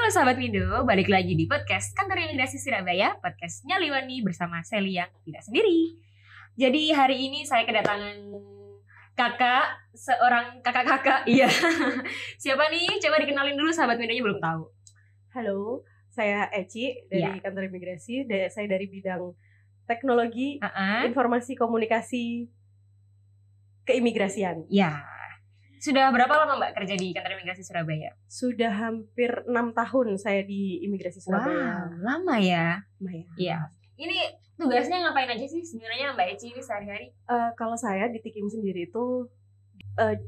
Halo sahabat Mido, balik lagi di podcast Kantor Imigrasi Surabaya, podcastnya Liwani bersama Sally yang tidak sendiri. Jadi hari ini saya kedatangan seorang kakak-kakak, iya. Siapa nih? Coba dikenalin dulu, sahabat Midonya belum tahu. Halo, saya Eci dari Kantor Imigrasi. Saya dari bidang teknologi, informasi, komunikasi, keimigrasian. Ya. Sudah berapa lama Mbak kerja di Kantor Imigrasi Surabaya? Sudah hampir 6 tahun saya di Imigrasi Surabaya. Wow, lama ya? Lumayan. Iya. Ini tugasnya ngapain aja sih sebenarnya Mbak Eci ini sehari-hari? Kalau saya di Tikim sendiri itu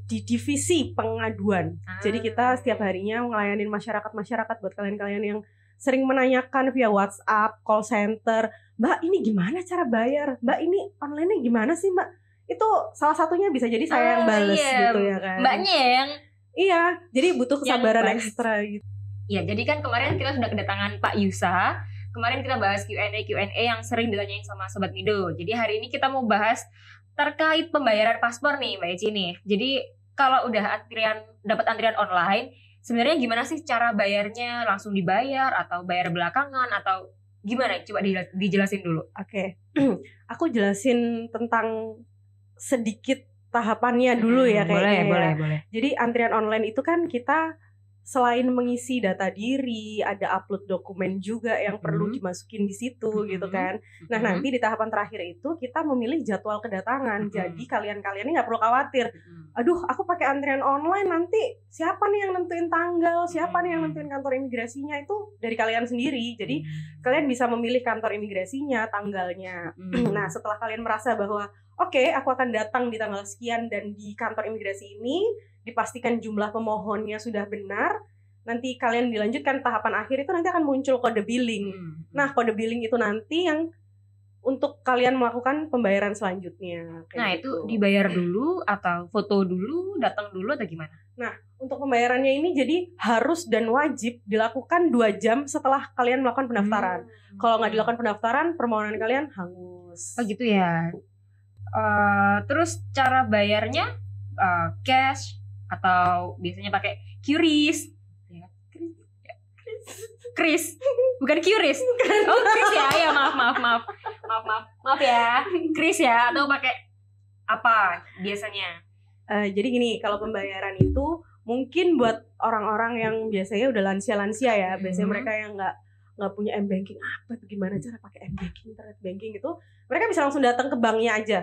di divisi pengaduan. Jadi kita setiap harinya ngelayanin masyarakat buat kalian-kalian yang sering menanyakan via WhatsApp, call center, Mbak ini gimana cara bayar? Mbak ini online-nya gimana sih Mbak? Itu salah satunya bisa jadi saya yang bales gitu ya kan. Mbaknya yang jadi butuh kesabaran ekstra gitu. Ya, jadi kan kemarin kita sudah kedatangan Pak Yusa. Kemarin kita bahas Q&A yang sering ditanyain sama Sobat Mido. Jadi hari ini kita mau bahas terkait pembayaran paspor nih Mbak Eci nih. Jadi kalau udah dapat antrian online, sebenarnya gimana sih cara bayarnya? Langsung dibayar atau bayar belakangan atau gimana? Coba dijelasin dulu. Oke. Aku jelasin tentang sedikit tahapannya dulu ya kayaknya. Boleh. Jadi antrian online itu kan kita selain mengisi data diri, ada upload dokumen juga yang perlu dimasukin di situ gitu kan. Nah nanti di tahapan terakhir itu kita memilih jadwal kedatangan. Jadi kalian-kalian ini nggak perlu khawatir. Aduh, aku pakai antrian online nanti siapa nih yang nentuin tanggal, siapa nih yang nentuin kantor imigrasinya, itu dari kalian sendiri. Jadi kalian bisa memilih kantor imigrasinya, tanggalnya. Nah setelah kalian merasa bahwa oke, aku akan datang di tanggal sekian dan di kantor imigrasi ini dipastikan jumlah pemohonnya sudah benar, nanti kalian dilanjutkan tahapan akhir itu nanti akan muncul kode billing. Nah, kode billing itu nanti yang untuk kalian melakukan pembayaran selanjutnya. Nah, itu dibayar dulu atau foto dulu, datang dulu atau gimana? Nah, untuk pembayarannya ini jadi harus dan wajib dilakukan 2 jam setelah kalian melakukan pendaftaran. Kalau nggak dilakukan pendaftaran, permohonan kalian hangus. Oh gitu ya. Terus cara bayarnya cash atau biasanya pakai QRIS? Kris, bukan QRIS. Oh Kris ya, maaf ya, Kris ya, atau pakai apa biasanya? Jadi gini, kalau pembayaran itu mungkin buat orang-orang yang biasanya udah lansia ya, biasanya mereka yang nggak punya m-banking, gimana cara pakai m-banking, internet banking itu, mereka bisa langsung datang ke banknya aja,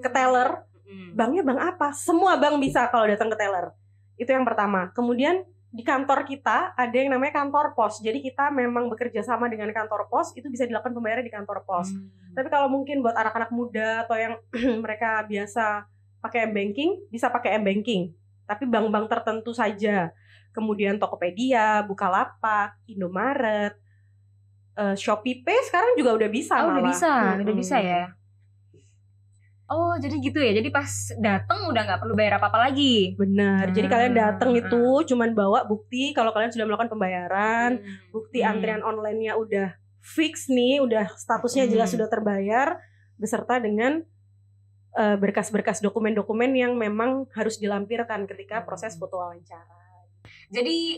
ke teller. Banknya bank apa? Semua bank bisa kalau datang ke teller. Itu yang pertama. Kemudian di kantor kita ada yang namanya kantor pos. Jadi kita memang bekerja sama dengan kantor pos, itu bisa dilakukan pembayaran di kantor pos. Tapi kalau mungkin buat anak-anak muda atau yang mereka biasa pakai m-banking, bisa pakai m-banking. Tapi bank-bank tertentu saja. Kemudian Tokopedia, Bukalapak, Indomaret, ShopeePay sekarang juga udah bisa malah. Udah bisa ya. Oh, jadi gitu ya. Jadi pas datang udah nggak perlu bayar apa-apa lagi. Benar. Jadi kalian datang itu cuman bawa bukti kalau kalian sudah melakukan pembayaran, bukti antrian online-nya udah fix nih, udah statusnya jelas sudah terbayar, beserta dengan berkas-berkas dokumen-dokumen yang memang harus dilampirkan ketika proses foto wawancara. Jadi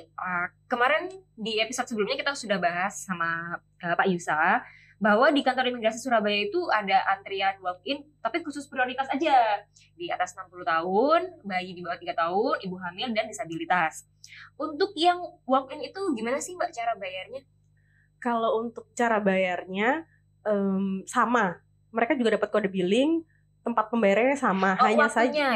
kemarin di episode sebelumnya kita sudah bahas sama Pak Yusa bahwa di kantor imigrasi Surabaya itu ada antrian walk-in, tapi khusus prioritas aja. Di atas 60 tahun, bayi di bawah 3 tahun, ibu hamil, dan disabilitas. Untuk yang walk-in itu gimana sih Mbak cara bayarnya? Kalau untuk cara bayarnya, sama. Mereka juga dapat kode billing, tempat pembayarannya sama. Hanya saja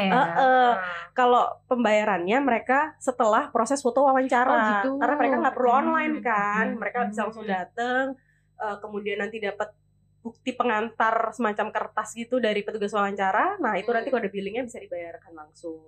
kalau pembayarannya mereka setelah proses foto wawancara. Gitu. Karena mereka nggak perlu online kan. Mereka bisa langsung datang. Kemudian nanti dapat bukti pengantar semacam kertas gitu dari petugas wawancara. Nah itu nanti kode billingnya bisa dibayarkan langsung.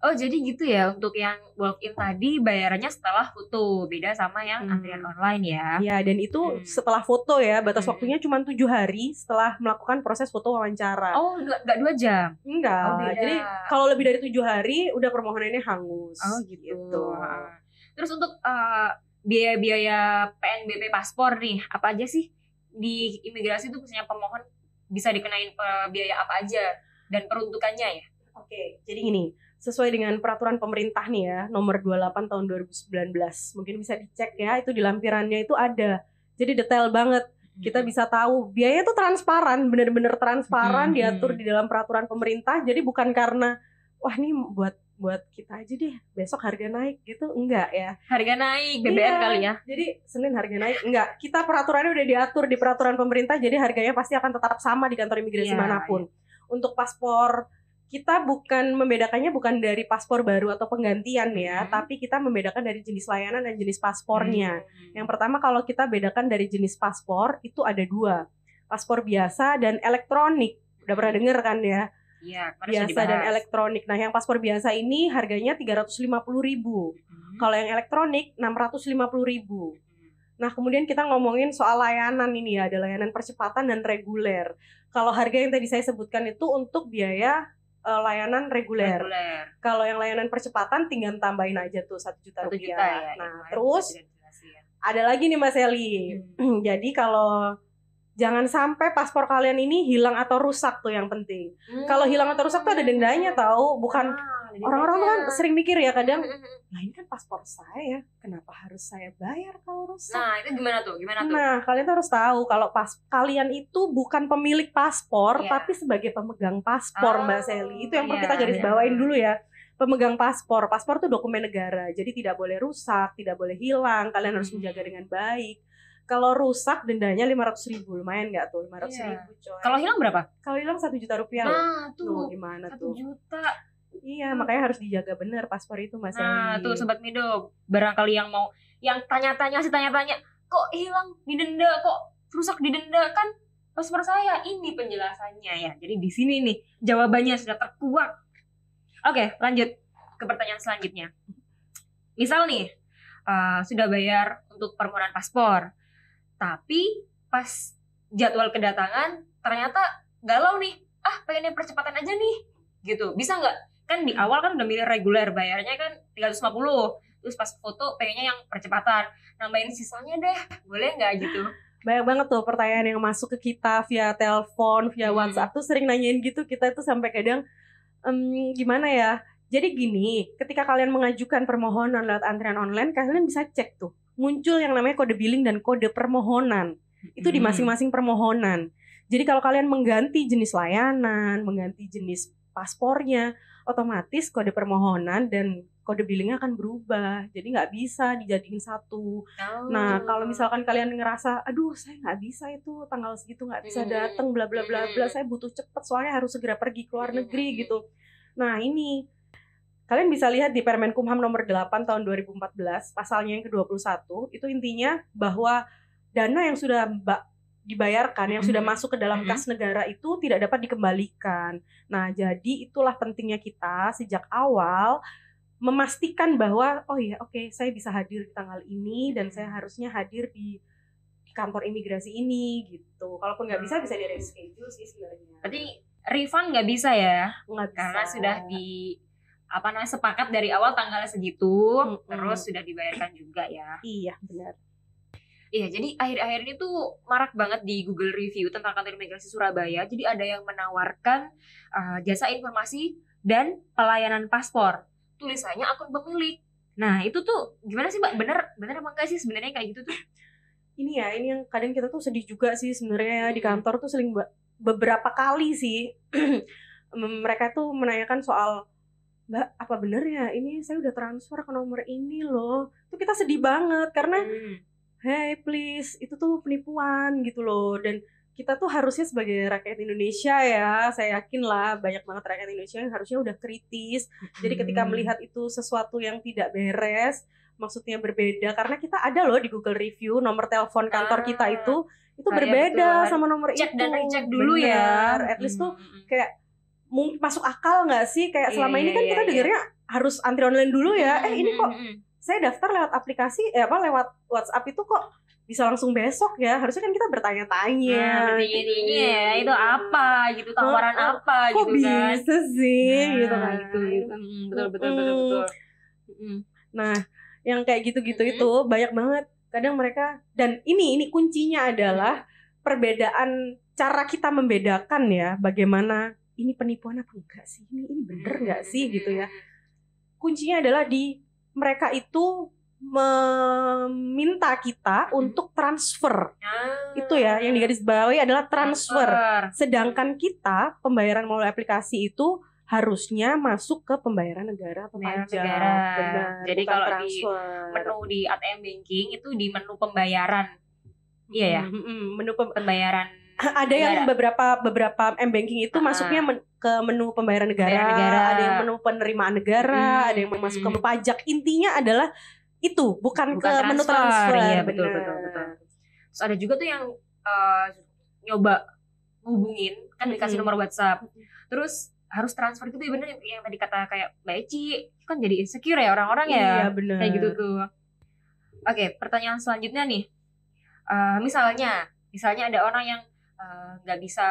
Oh jadi gitu ya, untuk yang walk-in tadi bayarannya setelah foto, beda sama yang antrian online ya. Iya, dan itu setelah foto ya, batas waktunya cuma 7 hari setelah melakukan proses foto wawancara. Oh nggak 2 jam? Enggak, jadi kalau lebih dari 7 hari udah permohonannya hangus. Oh gitu. Terus untuk biaya-biaya PNBP paspor nih, apa aja sih di imigrasi itu khususnya pemohon bisa dikenain biaya apa aja dan peruntukannya ya? Oke, jadi gini, sesuai dengan peraturan pemerintah nih ya, nomor 28 tahun 2019. Mungkin bisa dicek ya, itu di lampirannya itu ada. Jadi detail banget. Kita bisa tahu biaya itu transparan, benar-benar transparan, diatur di dalam peraturan pemerintah. Jadi bukan karena wah ini buat kita aja deh, besok harga naik gitu, enggak ya. Harga naik BBM kali ya. Jadi Senin harga naik, enggak. Kita peraturannya udah diatur di peraturan pemerintah, jadi harganya pasti akan tetap sama di kantor imigrasi manapun. Untuk paspor, kita membedakannya bukan dari paspor baru atau penggantian ya, tapi kita membedakan dari jenis layanan dan jenis paspornya. Yang pertama kalau kita bedakan dari jenis paspor, itu ada 2. Paspor biasa dan elektronik. Udah pernah denger kan ya? Iya, biasa dan elektronik. Nah, yang paspor biasa ini harganya 350.000. Kalau yang elektronik 650.000. Nah, kemudian kita ngomongin soal layanan ini ya, ada layanan percepatan dan reguler. Kalau harga yang tadi saya sebutkan itu untuk biaya layanan reguler. Kalau yang layanan percepatan tinggal tambahin aja tuh 1 juta rupiah. Ya, nah, terus ada lagi nih Mas Eli. Jadi kalau jangan sampai paspor kalian ini hilang atau rusak tuh yang penting. Kalau hilang atau rusak tuh ada dendanya tahu, bukan orang-orang tuh kan sering mikir ya kadang, nah ini kan paspor saya, kenapa harus saya bayar kalau rusak? Nah, itu gimana tuh? Nah, kalian tuh harus tahu kalau kalian itu bukan pemilik paspor, tapi sebagai pemegang paspor, Mbak Sally. Itu yang perlu kita garis bawain dulu ya. Pemegang paspor tuh dokumen negara, jadi tidak boleh rusak, tidak boleh hilang, kalian harus menjaga dengan baik. Kalau rusak dendanya 500.000, lumayan nggak tuh 500.000 coy. Kalau hilang berapa? Kalau hilang 1 juta rupiah. Nah tuh gimana 1 tuh? 1 juta. Iya, makanya harus dijaga benar paspor itu Mas. Nah tuh Sobat Mido, barangkali yang tanya-tanya, kok hilang didenda, kok rusak didenda, kan paspor saya, ini penjelasannya ya. Jadi di sini nih jawabannya sudah terkuak. Oke, lanjut ke pertanyaan selanjutnya. Misal nih sudah bayar untuk permohonan paspor, tapi pas jadwal kedatangan ternyata galau nih, pengen yang percepatan aja nih gitu, bisa nggak? Kan di awal kan udah milih reguler, bayarnya kan 350, terus pas foto pengennya yang percepatan, nambahin sisanya deh, boleh nggak gitu? Banyak banget tuh pertanyaan yang masuk ke kita via telepon, via WhatsApp tuh sering nanyain gitu. Kita tuh sampai kadang gimana ya, jadi gini, ketika kalian mengajukan permohonan lewat antrian online, kalian bisa cek tuh muncul yang namanya kode billing dan kode permohonan. Itu di masing-masing permohonan. Jadi kalau kalian mengganti jenis layanan, mengganti jenis paspornya, otomatis kode permohonan dan kode billingnya akan berubah. Jadi nggak bisa dijadiin satu. Nah, kalau misalkan kalian ngerasa, aduh saya nggak bisa itu tanggal segitu nggak bisa datang, bla bla bla bla, saya butuh cepet soalnya harus segera pergi ke luar negeri gitu. Nah ini kalian bisa lihat di Permenkumham nomor 8 tahun 2014, pasalnya yang ke-21, itu intinya bahwa dana yang sudah dibayarkan, yang sudah masuk ke dalam kas negara itu tidak dapat dikembalikan. Nah, jadi itulah pentingnya kita sejak awal memastikan bahwa, oh iya, oke, saya bisa hadir di tanggal ini dan saya harusnya hadir di kantor imigrasi ini gitu. Kalaupun nggak bisa di reschedule sih sebenarnya. Berarti refund nggak bisa ya? Nggak bisa. Karena sudah sepakat dari awal tanggal segitu, terus sudah dibayarkan juga ya. Iya, benar. Iya, jadi akhir-akhir ini tuh marak banget di Google Review tentang kantor imigrasi Surabaya. Jadi ada yang menawarkan jasa informasi dan pelayanan paspor. Tulisannya akun pemilik. Nah, itu tuh gimana sih, Mbak? Bener apa enggak sih sebenarnya kayak gitu tuh? Ini yang kadang kita tuh sedih juga sih sebenarnya di kantor tuh sering beberapa kali sih mereka tuh menanyakan soal, Mbak, apa bener ya ini saya udah transfer ke nomor ini loh. Tuh kita sedih banget karena hey please, itu tuh penipuan gitu loh. Dan kita tuh harusnya sebagai rakyat Indonesia ya, saya yakin lah banyak banget rakyat Indonesia yang harusnya udah kritis. Jadi ketika melihat itu sesuatu yang tidak beres, maksudnya berbeda, karena kita ada loh di Google Review nomor telepon kantor kita itu berbeda sama nomor cek itu. Dan recek dulu ya. At least tuh kayak masuk akal nggak sih? Kayak selama ini kan kita dengarnya harus antri online dulu ya. Ini kok saya daftar lewat aplikasi, lewat WhatsApp itu kok bisa langsung besok ya. Harusnya kan kita bertanya-tanya. Bertanya-tanya ya, itu apa gitu, tawaran apa kok gitu kan. Kok bisa sih gitu kan. Betul. Nah, yang kayak gitu-gitu itu banyak banget. Kadang mereka, dan ini kuncinya adalah perbedaan cara kita membedakan ya, bagaimana ini penipuan apa enggak sih, ini bener enggak sih gitu ya. kuncinya adalah di mereka itu meminta kita untuk transfer. Itu ya, yang digarisbawahi adalah transfer. Sedangkan kita pembayaran melalui aplikasi itu harusnya masuk ke pembayaran negara atau pajak. Benar. Jadi kalau transfer. Di menu di ATM banking itu di menu pembayaran. Iya ya. Menu pembayaran. Ada negara. Yang beberapa m-banking itu masuknya ke menu pembayaran negara, ada yang menu penerimaan negara, ada yang masuk ke menu pajak. Intinya adalah itu bukan ke transfer. Menu transfer. Iya, betul. Terus ada juga tuh yang nyoba hubungin, kan dikasih nomor WhatsApp. Terus harus transfer gitu ya, bener yang tadi kata kayak Mbak Eci, kan jadi insecure ya orang-orang ya. Iya, bener. Kayak gitu tuh. Oke, pertanyaan selanjutnya nih. Misalnya ada orang yang nggak bisa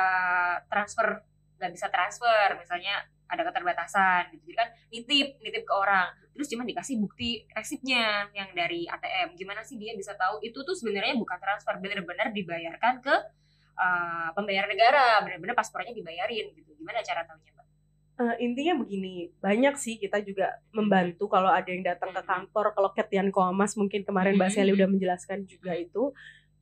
transfer, misalnya ada keterbatasan gitu. Jadi kan nitip ke orang, terus cuma dikasih bukti resipnya yang dari ATM. Gimana sih dia bisa tahu itu tuh sebenarnya bukan transfer, benar-benar dibayarkan ke pembayaran negara, benar-benar paspornya dibayarin gitu. Gimana cara tahunya, Mbak? Intinya begini, banyak sih kita juga membantu kalau ada yang datang ke kantor, kalau Ketian Komas mungkin kemarin Mbak Sally udah menjelaskan juga itu.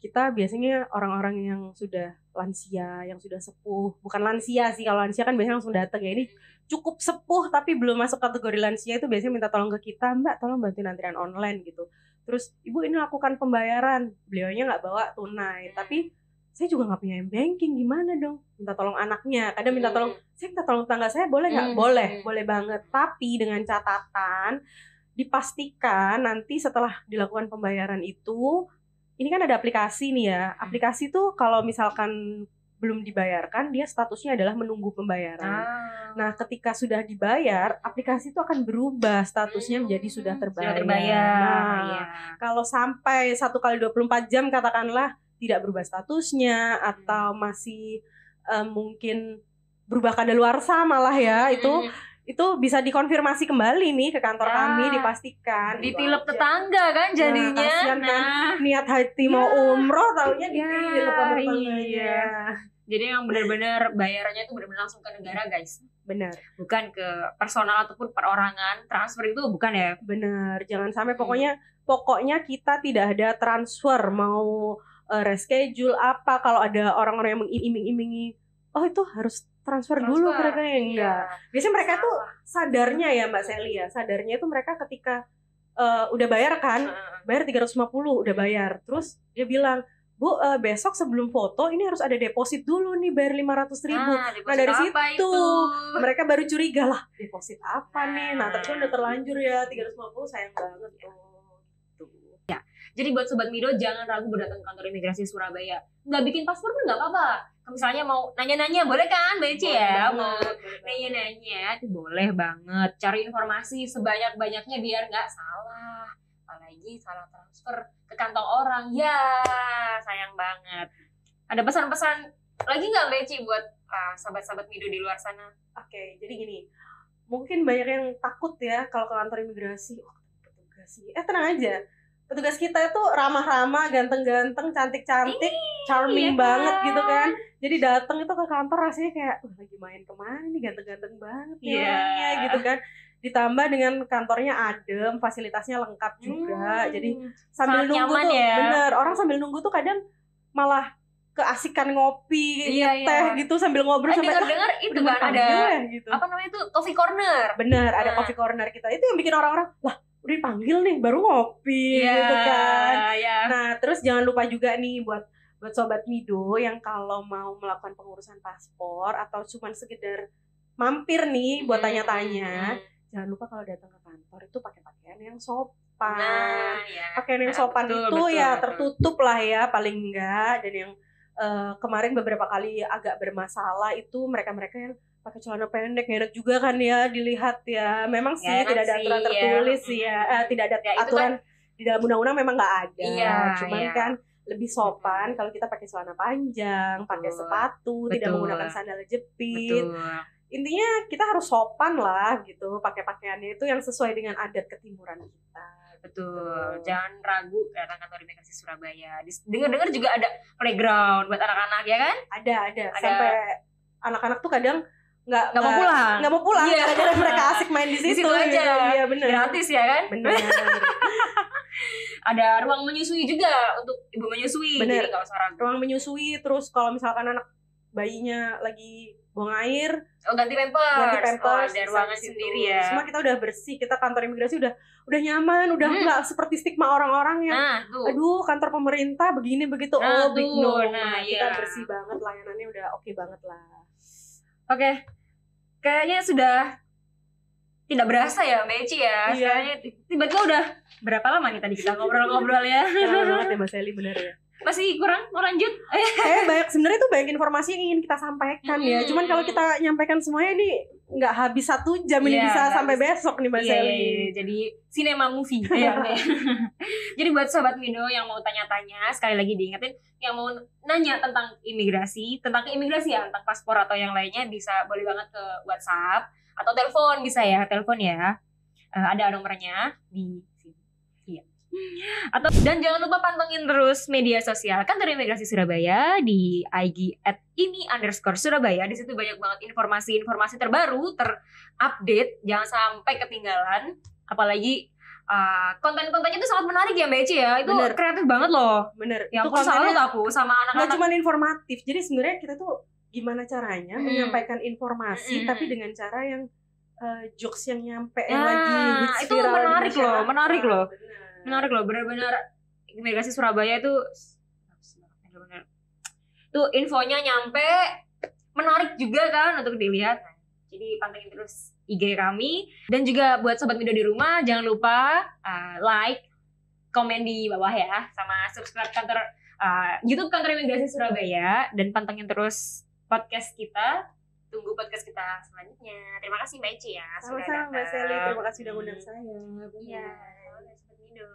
Kita biasanya orang-orang yang sudah lansia, yang sudah sepuh, bukan lansia sih, kalau lansia kan biasanya langsung datang ya, ini cukup sepuh tapi belum masuk kategori lansia itu biasanya minta tolong ke kita, Mbak tolong bantuin antrian online gitu. Terus Ibu ini lakukan pembayaran, beliaunya nggak bawa tunai, tapi saya juga nggak punya banking, gimana dong? Minta tolong anaknya, kadang minta tolong, saya minta tolong tetangga saya, boleh nggak? Boleh banget, tapi dengan catatan dipastikan nanti setelah dilakukan pembayaran itu, ini kan ada aplikasi nih ya, aplikasi tuh kalau misalkan belum dibayarkan, dia statusnya adalah menunggu pembayaran. Nah, ketika sudah dibayar, aplikasi itu akan berubah statusnya menjadi sudah terbayar. Nah, kalau sampai 1x24 jam katakanlah tidak berubah statusnya atau masih mungkin berubah kadaluarsa malah ya, itu bisa dikonfirmasi kembali nih ke kantor kami, dipastikan. Ditilep tetangga kan jadinya. Nah, kasihan kan, niat hati mau umroh taunya ditilep sama tetangganya. Jadi yang benar-benar bayarannya itu benar-benar langsung ke negara, guys. Benar. Bukan ke personal ataupun perorangan. Transfer itu bukan ya? Benar. Jangan sampai pokoknya kita tidak ada transfer, mau reschedule apa, kalau ada orang-orang yang mengiming-imingi, oh itu harus transfer dulu, mereka enggak. Biasanya mereka tuh sadarnya ya Mbak Sally ya, sadarnya itu mereka ketika udah bayar kan, bayar 350 udah bayar, terus dia bilang, Bu, besok sebelum foto ini harus ada deposit dulu nih, bayar 500.000. Nah dari situ mereka baru curiga lah, deposit apa nih? Nah tapi udah terlanjur ya 350, sayang banget tuh. Ya, jadi buat Sobat Mido jangan ragu berdatang ke kantor imigrasi Surabaya. Nggak bikin paspor pun nggak apa-apa. Misalnya mau nanya-nanya boleh kan, Mbak Eci ya? Mau nanya-nanya itu boleh banget. Cari informasi sebanyak-banyaknya biar nggak salah. Apalagi salah transfer ke kantong orang, ya sayang banget. Ada pesan-pesan lagi nggak Mbak Eci buat sahabat-sahabat Mido di luar sana? Oke, jadi gini, mungkin banyak yang takut ya kalau ke kantor imigrasi. Petugasnya, tenang aja, petugas kita itu ramah-ramah, ganteng-ganteng, cantik-cantik, charming banget gitu kan. Jadi datang itu ke kantor rasanya kayak lagi main kemana nih, ganteng-ganteng banget orangnya gitu kan. Ditambah dengan kantornya adem, fasilitasnya lengkap juga. Jadi sambil sangat nunggu tuh, bener, orang sambil nunggu tuh kadang malah keasikan ngopi, teh gitu sambil ngobrol sampai dengar itu kan ada gitu. Apa namanya itu, coffee corner. Bener, ada coffee corner kita. Itu yang bikin orang-orang, lah udah dipanggil nih baru ngopi gitu kan. Nah terus jangan lupa juga nih buat Sobat Mido yang kalau mau melakukan pengurusan paspor atau cuma sekedar mampir nih buat tanya-tanya, jangan lupa kalau datang ke kantor itu pakai pakaian yang sopan. Pakaian yang sopan betul, tertutup lah ya paling enggak. Dan yang kemarin beberapa kali agak bermasalah itu mereka-mereka yang pakai celana pendek, enak juga kan ya dilihat ya. Memang sih tidak ada aturan tertulis tidak ada aturan kan, di dalam undang-undang memang nggak ada. Cuman kan lebih sopan kalau kita pakai celana panjang, pakai sepatu, tidak menggunakan sandal jepit. Intinya kita harus sopan lah gitu, pakai pakaiannya itu yang sesuai dengan adat ketimuran kita. Betul. Jangan ragu datang kantor imigrasi Surabaya. Dengar-dengar juga ada playground buat anak-anak ya kan? Ada. Sampai anak-anak tuh kadang nggak mau pulang. nggak mau pulang Iya. gara-gara mereka asik main di situ aja. gitu. Iya benar. Gratis ya kan? Benar. Ada ruang menyusui juga untuk ibu menyusui. Bener. Jadi nggak usah ragu. Ruang menyusui, terus kalau misalkan anak bayinya lagi buang air, Ganti pampers. ganti pampers, Ada bisa ruangan di situ. sendiri ya. Semua kita udah bersih, kita kantor imigrasi udah nyaman, udah nggak seperti stigma orang-orang yang Nah, tuh. aduh kantor pemerintah begini begitu. Nah, big tuh. no. Nah, Kita iya. bersih banget, layanannya udah oke banget lah. Oke. Kayaknya sudah tidak berasa ya Mbak Eci ya. Iya. Kayaknya tiba-tiba udah berapa lama nih tadi kita ngobrol-ngobrol ya. Lama banget ya Mbak Sally, bener ya. Masih kurang mau lanjut? Sebenarnya tuh banyak informasi yang ingin kita sampaikan ya. Cuman kalau kita nyampaikan semuanya ini nggak habis 1 jam, ini Iya, bisa nggak sampai habis. besok nih Mbak Iya, Sally. iya. Jadi cinema movie ya. Jadi buat sobat Mido yang mau tanya-tanya, sekali lagi diingetin, yang mau nanya tentang imigrasi, tentang keimigrasian, tentang paspor atau yang lainnya, bisa boleh banget ke WhatsApp atau telepon, bisa ya, telepon ya. Ada nomornya di sini. Iya. Dan jangan lupa pantengin terus media sosial Kantor Imigrasi Surabaya di IG @imi_Surabaya. Di situ banyak banget informasi-informasi terbaru, terupdate, jangan sampai ketinggalan. Apalagi konten-kontennya itu sangat menarik ya Mbak Eci ya. Itu Bener. kreatif banget loh. Bener. Yang Itu aku salut kontennya aku sama nggak anak-anak. cuma informatif. Jadi sebenarnya kita tuh gimana caranya menyampaikan informasi Mm-mm. tapi dengan cara yang jokes yang nyampe Ya, yang lagi hits itu viral di menarik loh, masyarakat. menarik loh. Bener. Menarik loh, benar-benar Imigrasi Surabaya itu benar-benar tuh infonya nyampe, menarik juga kan untuk dilihat. Jadi pantengin terus IG kami, dan juga buat sobat Mido di rumah jangan lupa like, komen di bawah ya, sama subscribe YouTube Kantor Imigrasi Surabaya, dan pantengin terus podcast kita. Tunggu podcast kita selanjutnya. Terima kasih Mbak Eci ya. sudah Sama-sama Mbak datang. Sally, terima kasih udah ngundang saya. Iya, Sobat Mido.